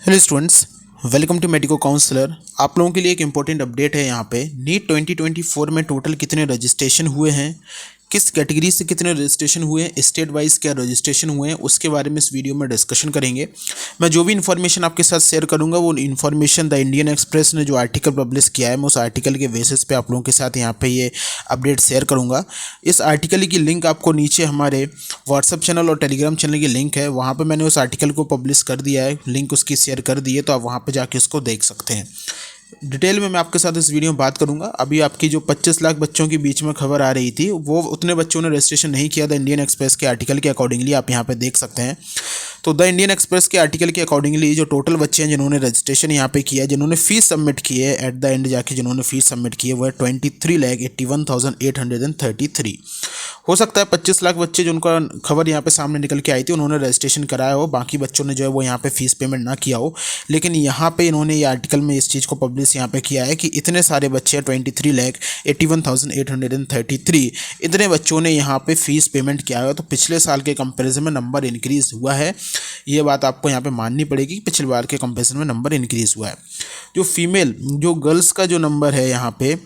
Hello students, welcome to Medico Counsellor. आप लोगों के लिए एक इम्पोर्टेंट अपडेट है। यहाँ पे नीट 2024 में टोटल कितने रजिस्ट्रेशन हुए हैं, किस कैटेगरी से कितने रजिस्ट्रेशन हुए हैं, स्टेट वाइज क्या रजिस्ट्रेशन हुए हैं, उसके बारे में इस वीडियो में डिस्कशन करेंगे। मैं जो भी इन्फॉर्मेशन आपके साथ शेयर करूंगा वो इन्फॉर्मेशन द इंडियन एक्सप्रेस ने जो आर्टिकल पब्लिश किया है मैं उस आर्टिकल के बेसिस पे आप लोगों के साथ यहाँ पे ये अपडेट शेयर करूँगा। इस आर्टिकल की लिंक आपको नीचे हमारे व्हाट्सअप चैनल और टेलीग्राम चैनल की लिंक है, वहाँ पर मैंने उस आर्टिकल को पब्लिश कर दिया है, लिंक उसकी शेयर कर दी है, तो आप वहाँ पर जाके उसको देख सकते हैं। डिटेल में मैं आपके साथ इस वीडियो में बात करूंगा। अभी आपकी जो 25 लाख बच्चों के बीच में खबर आ रही थी वो उतने बच्चों ने रजिस्ट्रेशन नहीं किया था। इंडियन एक्सप्रेस के आर्टिकल के अकॉर्डिंगली आप यहाँ पे देख सकते हैं। तो द इंडियन एक्सप्रेस के आर्टिकल के अकॉर्डिंगली जो टोटल बच्चे हैं जिन्होंने रजिस्ट्रेशन यहाँ पे किया है, जिन्होंने फीस सबमिट की है, एट द एंड जाके जिन्होंने फीस सबमिट की है वो है 23,81,833। हो सकता है 25 लाख बच्चे जिनका खबर यहाँ पे सामने निकल के आई थी उन्होंने रजिस्ट्रेशन कराया हो, बाकी बच्चों ने जो है वो यहाँ पे फीस पेमेंट ना किया हो। लेकिन यहाँ पे इन्होंने ये आर्टिकल में इस चीज़ को पब्लिश यहाँ पे किया है कि इतने सारे बच्चे 23,81,833 इतने बच्चों ने यहाँ पे फीस पेमेंट किया है। तो पिछले साल के कंपैरिजन में नंबर इंक्रीज़ हुआ है, ये बात आपको यहाँ पे माननी पड़ेगी कि पिछले बार के कंपैरिजन में नंबर इंक्रीज़ हुआ है। जो फीमेल जो गर्ल्स का जो नंबर है यहाँ पे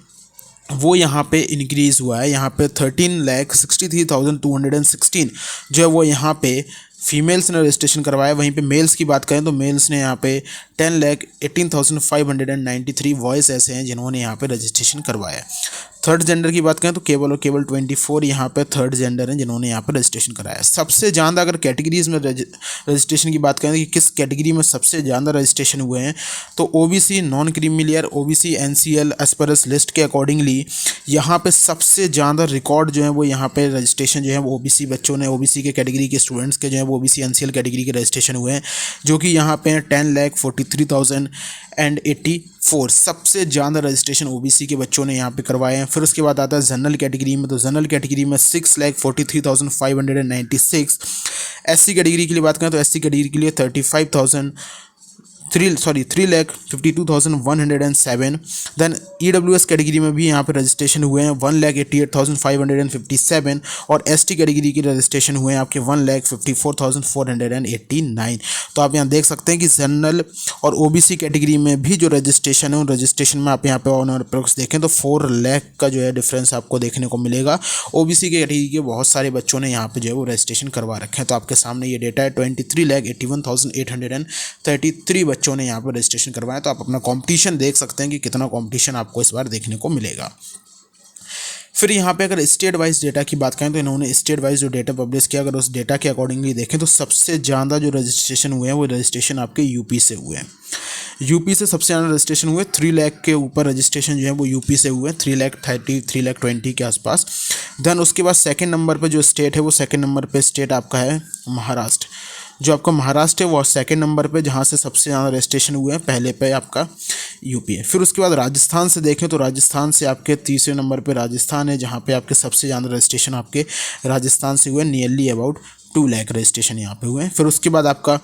वो यहाँ पे इंक्रीज़ हुआ है। यहाँ पे 13,63,216 जो है वो यहाँ पे फीमेल्स ने रजिस्ट्रेशन करवाया। वहीं पे मेल्स की बात करें तो मेल्स ने यहाँ पे 10,18,593 वॉइस ऐसे हैं जिन्होंने यहाँ पे रजिस्ट्रेशन करवाया है। थर्ड जेंडर की बात करें तो केवल और केवल 24 यहाँ पे थर्ड जेंडर हैं जिन्होंने यहाँ पे रजिस्ट्रेशन कराया है। सबसे ज़्यादा अगर कैटेगरीज में रजिस्ट्रेशन की बात करें कि किस कैटेगरी में सबसे ज़्यादा रजिस्ट्रेशन हुए हैं तो OBC, non creamy layer, OBC, NCL as per इस लिस्ट के अकॉर्डिंगली यहाँ पे सबसे ज़्यादा रिकॉर्ड जो है वो यहाँ पे रजिस्ट्रेशन जो है वो ओबीसी बच्चों ने, ओबीसी के कैटेगरी के स्टूडेंट्स के जो है वो ओबीसी एनसीएल कैटेगरी के रजिस्ट्रेशन हुए हैं, जो कि यहाँ पे 10,43,084 सबसे ज़्यादा रजिस्ट्रेशन ओबीसी के बच्चों ने यहाँ पे करवाए हैं। फिर उसके बाद आता है जनरल कैटेगरी में, तो जनरल कैटेगरी में 6,43,596। एससी कैटेगरी के लिए बात करें तो एससी कैटेगरी के लिए 3,52,107। देन ईडब्ल्यूएस कैटेगरी में भी यहाँ पे रजिस्ट्रेशन हुए हैं 1,88,557 और एसटी कैटेगरी के रजिस्ट्रेशन हुए हैं आपके 1,54,489। तो आप यहाँ देख सकते हैं कि जनरल और ओबीसी कैटेगरी में भी जो रजिस्ट्रेशन है उन रजिस्ट्रेशन में आप यहाँ पे ऑन और अप्रोक्स देखें तो 4 लाख का जो है डिफरेंस आपको देखने को मिलेगा। ओबीसी के कैटेगरी के बहुत सारे बच्चों ने यहाँ पे जो है वो रजिस्ट्रेशन करवा रखे हैं। तो आपके सामने ये डेटा है 23,81,833 बच्चों ने यहाँ पर रजिस्ट्रेशन करवाया। तो आप अपना कंपटीशन देख सकते हैं कि कितना कंपटीशन आपको इस बार देखने को मिलेगा। फिर यहाँ पे अगर स्टेट वाइज डेटा की बात करें तो इन्होंने स्टेट वाइज जो डेटा पब्लिश किया, अगर उस डेटा के अकॉर्डिंगली देखें तो सबसे ज़्यादा जो रजिस्ट्रेशन हुए हैं वो रजिस्ट्रेशन आपके यूपी से हुए हैं। यूपी से सबसे ज़्यादा रजिस्ट्रेशन हुए, 3 लाख के ऊपर रजिस्ट्रेशन जो है वो यूपी से हुए, 3,30,000 3,20,000 के आसपास। देन उसके बाद सेकंड नंबर पे जो स्टेट है वो सेकंड नंबर पे स्टेट आपका है महाराष्ट्र। जो आपका महाराष्ट्र है वो सेकंड नंबर पे जहाँ से सबसे ज़्यादा रजिस्ट्रेशन हुए हैं, पहले पे आपका यूपी है। फिर उसके बाद राजस्थान से देखें तो राजस्थान से आपके तीसरे नंबर पे राजस्थान है, जहाँ पे आपके सबसे ज़्यादा रजिस्ट्रेशन आपके राजस्थान से हुए, नियरली अबाउट 2 लाख रजिस्ट्रेशन यहाँ पे हुए हैं। फिर उसके बाद आपका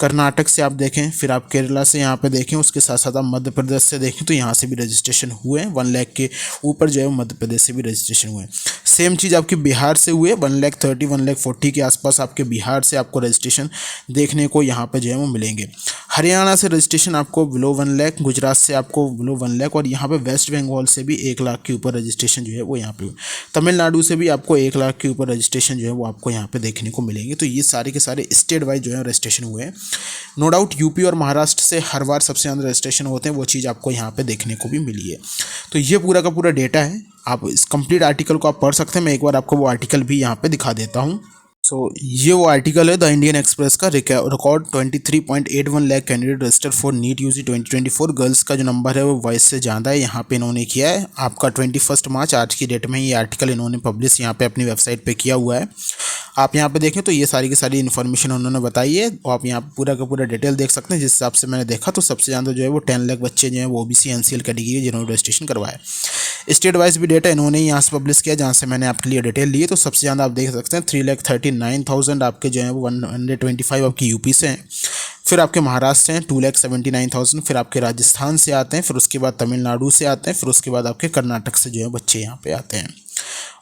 कर्नाटक से आप देखें, फिर आप केरला से यहाँ पे देखें, उसके साथ साथ आप मध्य प्रदेश से देखें तो यहाँ से भी रजिस्ट्रेशन हुए हैं। 1 लाख के ऊपर जो है मध्य प्रदेश से भी रजिस्ट्रेशन हुए हैं। सेम चीज़ आपके बिहार से हुए, 1,30,000 1,40,000 के आसपास आपके बिहार से आपको रजिस्ट्रेशन देखने को यहाँ पे जो है वो मिलेंगे। हरियाणा से रजिस्ट्रेशन आपको बिलो 1 लाख, गुजरात से आपको बिलो 1 लाख और यहाँ पे वेस्ट बंगाल से भी 1 लाख के ऊपर रजिस्ट्रेशन जो है वो यहाँ पे हुए। तमिलनाडु से भी आपको 1 लाख के ऊपर रजिस्ट्रेशन जो है वो आपको यहाँ पे देखने को मिलेंगे। तो ये सारे के सारे स्टेट वाइज जो है रजिस्ट्रेशन हुए हैं। नो डाउट यूपी और महाराष्ट्र से हर बार सबसे ज़्यादा रजिस्ट्रेशन होते हैं, वो चीज़ आपको यहाँ पे देखने को भी मिली है। तो ये पूरा का पूरा डेटा है, आप इस कंप्लीट आर्टिकल को आप पढ़ सकते हैं। मैं एक बार आपको वो आर्टिकल भी यहाँ पे दिखा देता हूँ। ये वो आर्टिकल है द इंडियन एक्सप्रेस का, record 23.81 lakh candidate register for NEET UG 2024। Girls का जो नंबर है वो वॉइस से ज़्यादा है, यहाँ पे इन्होंने किया है आपका 21 मार्च आज की डेट में ये आर्टिकल इन्होंने पब्लिश यहाँ पे अपनी वेबसाइट पे किया हुआ है। आप यहाँ पे देखें तो ये सारी की सारी इन्फॉर्मेशन उन्होंने बताई है और आप यहाँ पूरा का पूरा डिटेल देख सकते हैं। जिस हिसाब से मैंने देखा तो सबसे ज़्यादा जो है वो 10 लाख बच्चे जो है वो ओबीसी एनसीएल कैटेगरी है जिन्होंने रजिस्ट्रेशन करवाया। स्टेट वाइज भी डेटा इन्होंने यहाँ से पब्लिश किया जहाँ से मैंने आपके लिए डिटेल ली है। तो सबसे ज़्यादा आप देख सकते हैं 3,39,000 आपके जो है वो 125 आपके यूपी से हैं। फिर आपके महाराष्ट्र हैं 2,79,000। फिर आपके राजस्थान से आते हैं, फिर उसके बाद तमिलनाडु से आते हैं, फिर उसके बाद आपके कर्नाटक से जो है बच्चे यहाँ पे आते हैं।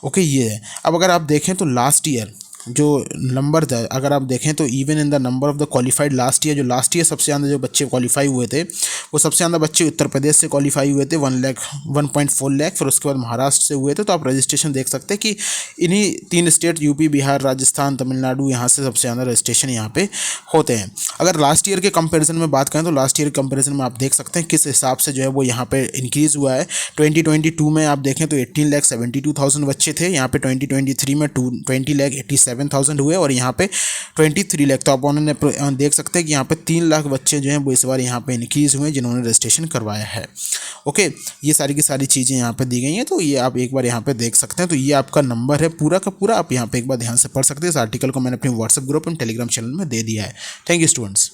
ओके, ये है। अब अगर आप देखें तो लास्ट ईयर जो नंबर था अगर आप देखें तो even in the number of the qualified last year, जो लास्ट ईयर सबसे ज़्यादा जो बच्चे क्वालिफाई हुए थे वो सबसे ज़्यादा बच्चे उत्तर प्रदेश से क्वालिफाई हुए थे 1.4 लाख, फिर उसके बाद महाराष्ट्र से हुए थे। तो आप रजिस्ट्रेशन देख सकते हैं कि इन्हीं 3 स्टेट यूपी, बिहार, राजस्थान, तमिलनाडु, यहाँ से सबसे ज़्यादा रजिस्ट्रेशन यहाँ पे होते हैं। अगर लास्ट ईयर के कंपैरिजन में बात करें तो लास्ट ईयर के कंपैरिजन में आप देख सकते हैं किस हिसाब से जो है वो यहाँ पे इंक्रीज़ हुआ है। 2022 में आप देखें तो 18,72,000 बच्चे थे, यहाँ पे 2023 में 20,87,000 हुए और यहाँ पे 23 लाख। तो आप उन्होंने देख सकते हैं कि यहाँ पे 3 लाख बच्चे जो हैं वो इस बार यहाँ पे इंक्रीज़ हुए जिन्होंने रजिस्ट्रेशन करवाया है। ओके, ये सारी की सारी चीज़ें यहाँ पे दी गई हैं, तो ये आप एक बार यहाँ पे देख सकते हैं। तो ये आपका नंबर है पूरा का पूरा, आप यहाँ पे एक बार ध्यान से पढ़ सकते हैं। इस आर्टिकल को मैंने अपने WhatsApp group and Telegram channel में दे दिया है। Thank you students.